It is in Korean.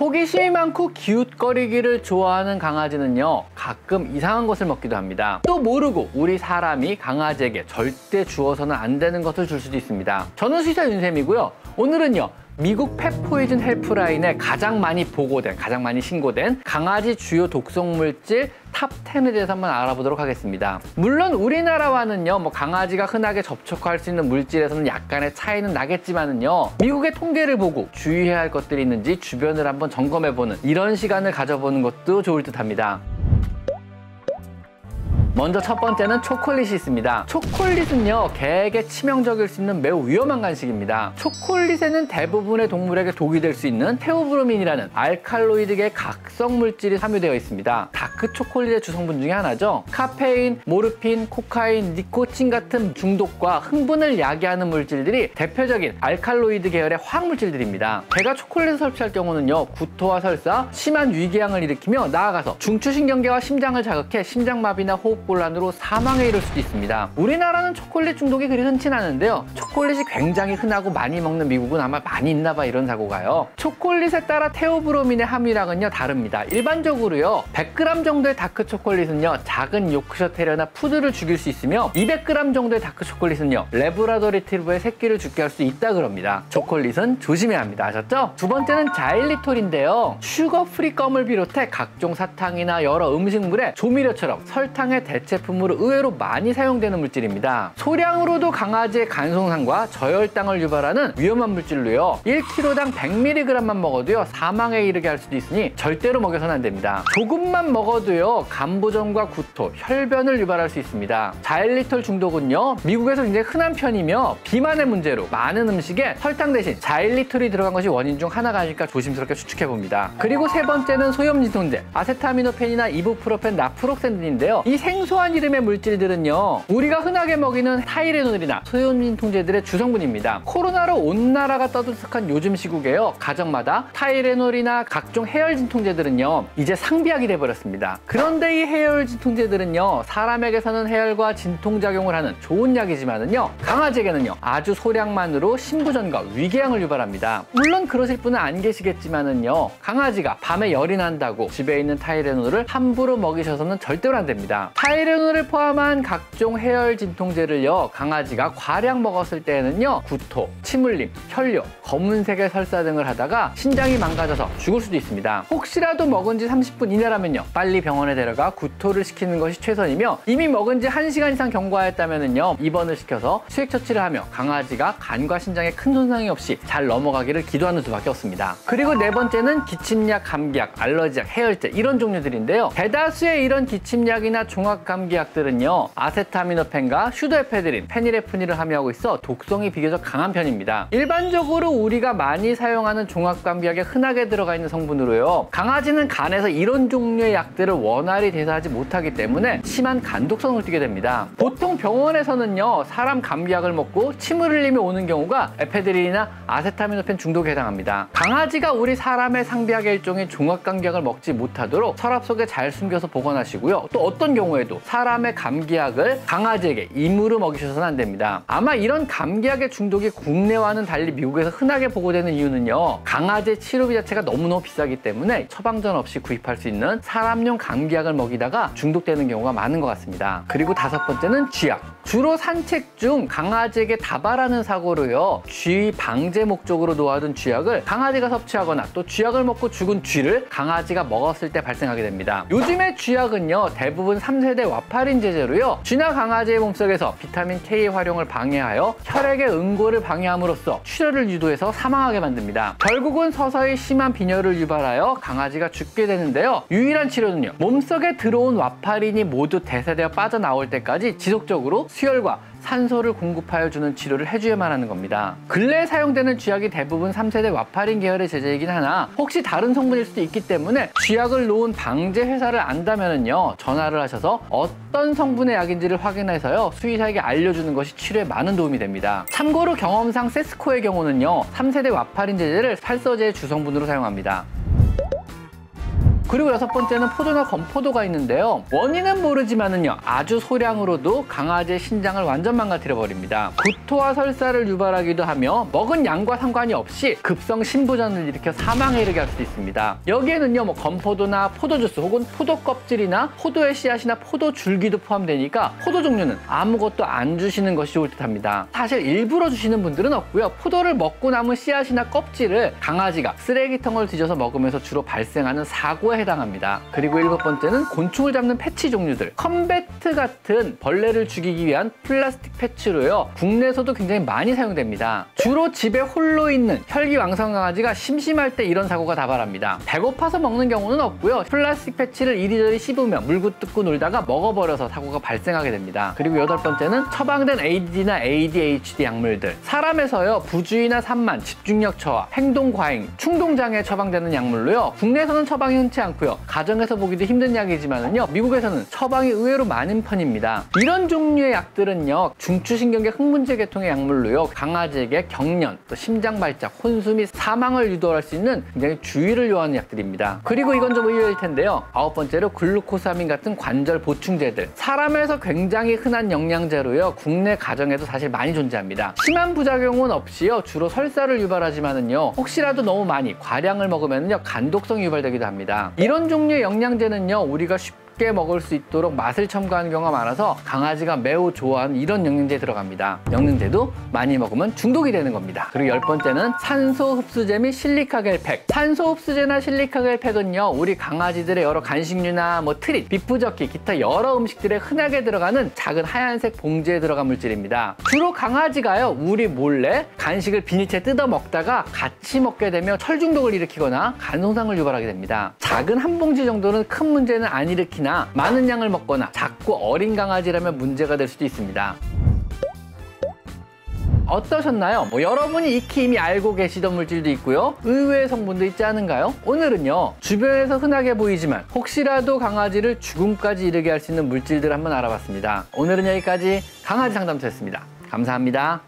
호기심이 많고 기웃거리기를 좋아하는 강아지는요, 가끔 이상한 것을 먹기도 합니다. 또 모르고 우리 사람이 강아지에게 절대 주어서는 안 되는 것을 줄 수도 있습니다. 저는 수의사 윤쌤이고요. 오늘은요, 미국 펫포이즌 헬프라인에 가장 많이 보고된, 가장 많이 신고된 강아지 주요 독성 물질 탑 10에 대해서 한번 알아보도록 하겠습니다. 물론 우리나라와는요, 강아지가 흔하게 접촉할 수 있는 물질에서는 약간의 차이는 나겠지만은요, 미국의 통계를 보고 주의해야 할 것들이 있는지 주변을 한번 점검해보는 이런 시간을 가져보는 것도 좋을 듯 합니다. 먼저 첫 번째는 초콜릿이 있습니다. 초콜릿은요, 개에게 치명적일 수 있는 매우 위험한 간식입니다. 초콜릿에는 대부분의 동물에게 독이 될 수 있는 테오브로민이라는 알칼로이드계 각성 물질이 함유되어 있습니다. 다크 초콜릿의 주성분 중에 하나죠. 카페인, 모르핀, 코카인, 니코틴 같은 중독과 흥분을 야기하는 물질들이 대표적인 알칼로이드 계열의 화학물질들입니다. 개가 초콜릿을 섭취할 경우는요, 구토와 설사, 심한 위궤양을 일으키며 나아가서 중추신경계와 심장을 자극해 심장마비나 호흡곤란으로 사망에 이를 수도 있습니다. 우리나라는 초콜릿 중독이 그리 흔치 않은데요, 초콜릿이 굉장히 흔하고 많이 먹는 미국은 아마 많이 있나 봐, 이런 사고가요. 초콜릿에 따라 테오브로민의 함유량은요 다릅니다. 일반적으로요 100g 정도의 다크 초콜릿은요 작은 요크셔 테리어나 푸드를 죽일 수 있으며 200g 정도의 다크 초콜릿은요 레브라도 리트리버의 새끼를 죽게 할 수 있다 그럽니다. 초콜릿은 조심해야 합니다. 아셨죠? 두 번째는 자일리톨인데요, 슈거 프리 껌을 비롯해 각종 사탕이나 여러 음식물에 조미료처럼 설탕의 대체품으로 의외로 많이 사용되는 물질입니다. 소량으로도 강아지의 간송상과 저혈당을 유발하는 위험한 물질로요, 1kg당 100mg만 먹어도요 사망에 이르게 할 수도 있으니 절대로 먹여서는 안 됩니다. 조금만 먹어도요 간부전과 구토, 혈변을 유발할 수 있습니다. 자일리톨 중독은요 미국에서 굉장히 흔한 편이며 비만의 문제로 많은 음식에 설탕 대신 자일리톨이 들어간 것이 원인 중 하나가 아닐까 조심스럽게 추측해 봅니다. 그리고 세 번째는 소염진통제, 아세타미노펜이나 이부프로펜, 나프록센 등인데요, 이 생소한 이름의 물질들은요 우리가 흔하게 먹이는 타이레놀이나 소염진통제들의 주성분입니다. 코로나로 온 나라가 떠들썩한 요즘 시국에요, 가정마다 타이레놀이나 각종 해열 진통제들은요 이제 상비약이 돼버렸습니다. 그런데 이 해열 진통제들은요 사람에게서는 해열과 진통작용을 하는 좋은 약이지만은요 강아지에게는요 아주 소량만으로 심부전과 위궤양을 유발합니다. 물론 그러실 분은 안 계시겠지만은요, 강아지가 밤에 열이 난다고 집에 있는 타이레놀을 함부로 먹이셔서는 절대로 안 됩니다. 타이레놀을 포함한 각종 해열 진통제를요 강아지가 과량 먹었을 때에는요 구토, 침 흘림, 혈뇨, 검은색의 설사 등을 하다가 신장이 망가져서 죽을 수도 있습니다. 혹시라도 먹은 지 30분 이내라면요 빨리 병원에 데려가 구토를 시키는 것이 최선이며, 이미 먹은 지 1시간 이상 경과했다면은요 입원을 시켜서 수액 처치를 하며 강아지가 간과 신장에 큰 손상이 없이 잘 넘어가기를 기도하는 수밖에 없습니다. 그리고 네 번째는 기침약, 감기약, 알러지약, 해열제 이런 종류들인데요, 대다수의 이런 기침약이나 종합감기약들은요 아세타미노펜과 슈도에페드린, 페니레프닌을 함유하고 있어 독성이 비교적 강한 편입니다. 일반적으로 우리가 많이 사용하는 종합감기약에 흔하게 들어가 있는 성분으로요, 강아지는 간에서 이런 종류의 약들을 원활히 대사하지 못하기 때문에 심한 간독성을 띠게 됩니다. 보통 병원에서는요 사람 감기약을 먹고 침을 흘리며 오는 경우가 에페드린이나 아세타미노펜 중독에 해당합니다. 강아지가 우리 사람의 상비약의 일종인 종합감기약을 먹지 못하도록 서랍 속에 잘 숨겨서 보관하시고요, 또 어떤 경우에도 사람의 감기약을 강아지에게 임으로 먹이셔서는 안 됩니다. 아마 이런 감기약의 중독이 국내와는 달리 미국에서 흔하게 보고되는 이유는요, 강아지의 치료비 자체가 너무너무 비싸기 때문에 처방전 없이 구입할 수 있는 사람용 감기약을 먹이다가 중독되는 경우가 많은 것 같습니다. 그리고 다섯 번째는 쥐약. 주로 산책 중 강아지에게 다발하는 사고로요 쥐 방제 목적으로 놓아둔 쥐약을 강아지가 섭취하거나 또 쥐약을 먹고 죽은 쥐를 강아지가 먹었을 때 발생하게 됩니다. 요즘의 쥐약은요 대부분 3세대 와파린 제제로요 쥐나 강아지의 몸속에서 비타민 K의 활용을 방해하여 혈액의 응고를 방해함으로써 출혈을 유도해서 사망하게 만듭니다. 결국은 서서히 심한 빈혈을 유발하여 강아지가 죽게 되는데요, 유일한 치료는요 몸속에 들어온 와파린이 모두 대사되어 빠져나올 때까지 지속적으로 수혈과 산소를 공급하여 주는 치료를 해줘야만 하는 겁니다. 근래에 사용되는 쥐약이 대부분 3세대 와파린 계열의 제제이긴 하나 혹시 다른 성분일 수도 있기 때문에 쥐약을 놓은 방제 회사를 안다면은요 전화를 하셔서 어떤 성분의 약인지를 확인해서요 수의사에게 알려주는 것이 치료에 많은 도움이 됩니다. 참고로 경험상 세스코의 경우는요 3세대 와파린 제제를 살서제의 주성분으로 사용합니다. 그리고 6번째는 포도나 건포도가 있는데요. 원인은 모르지만은요, 아주 소량으로도 강아지의 신장을 완전 망가뜨려 버립니다. 구토와 설사를 유발하기도 하며 먹은 양과 상관이 없이 급성 신부전을 일으켜 사망에 이르게 할 수도 있습니다. 여기에는요, 뭐 건포도나 포도주스 혹은 포도 껍질이나 포도의 씨앗이나 포도 줄기도 포함되니까 포도 종류는 아무것도 안 주시는 것이 좋을 듯합니다. 사실 일부러 주시는 분들은 없고요. 포도를 먹고 남은 씨앗이나 껍질을 강아지가 쓰레기통을 뒤져서 먹으면서 주로 발생하는 사고에 해당합니다. 그리고 7번째는 곤충을 잡는 패치 종류들. 컴배트 같은 벌레를 죽이기 위한 플라스틱 패치로요, 국내에서도 굉장히 많이 사용됩니다. 주로 집에 홀로 있는 혈기왕성 강아지가 심심할 때 이런 사고가 다발합니다. 배고파서 먹는 경우는 없고요. 플라스틱 패치를 이리저리 씹으며 물고 뜯고 놀다가 먹어버려서 사고가 발생하게 됩니다. 그리고 8번째는 처방된 ADD나 ADHD 약물들. 사람에서요, 부주의나 산만, 집중력 저하, 행동 과잉, 충동 장애에 처방되는 약물로요, 국내에서는 처방이 흔치 않고요, 가정에서 보기도 힘든 약이지만은요, 미국에서는 처방이 의외로 많은 편입니다. 이런 종류의 약들은요, 중추신경계 흥분제 계통의 약물로요, 강아지에게 경련, 또 심장 발작, 혼수 및 사망을 유도할 수 있는 굉장히 주의를 요하는 약들입니다. 그리고 이건 좀 의외일 텐데요, 9번째로 글루코사민 같은 관절 보충제들. 사람에서 굉장히 흔한 영양제로요, 국내 가정에도 사실 많이 존재합니다. 심한 부작용은 없이요, 주로 설사를 유발하지만은요, 혹시라도 너무 많이 과량을 먹으면요, 간독성이 유발되기도 합니다. 이런 종류의 영양제는요, 우리가 쉽게 먹을 수 있도록 맛을 첨가하는 경우가 많아서 강아지가 매우 좋아하는 이런 영양제에 들어갑니다. 영양제도 많이 먹으면 중독이 되는 겁니다. 그리고 10번째는 산소 흡수제 및 실리카겔팩. 산소 흡수제나 실리카겔팩은요, 우리 강아지들의 여러 간식류나 뭐 트릿, 비프저키, 기타 여러 음식들에 흔하게 들어가는 작은 하얀색 봉지에 들어간 물질입니다. 주로 강아지가요, 우리 몰래 간식을 비닐째 뜯어 먹다가 같이 먹게 되며 철중독을 일으키거나 간 손상을 유발하게 됩니다. 작은 한 봉지 정도는 큰 문제는 안 일으키나 많은 양을 먹거나 작고 어린 강아지라면 문제가 될 수도 있습니다. 어떠셨나요? 여러분이 익히 이미 알고 계시던 물질도 있고요, 의외의 성분도 있지 않은가요? 오늘은요, 주변에서 흔하게 보이지만 혹시라도 강아지를 죽음까지 이르게 할 수 있는 물질들을 한번 알아봤습니다. 오늘은 여기까지 강아지 상담소였습니다. 감사합니다.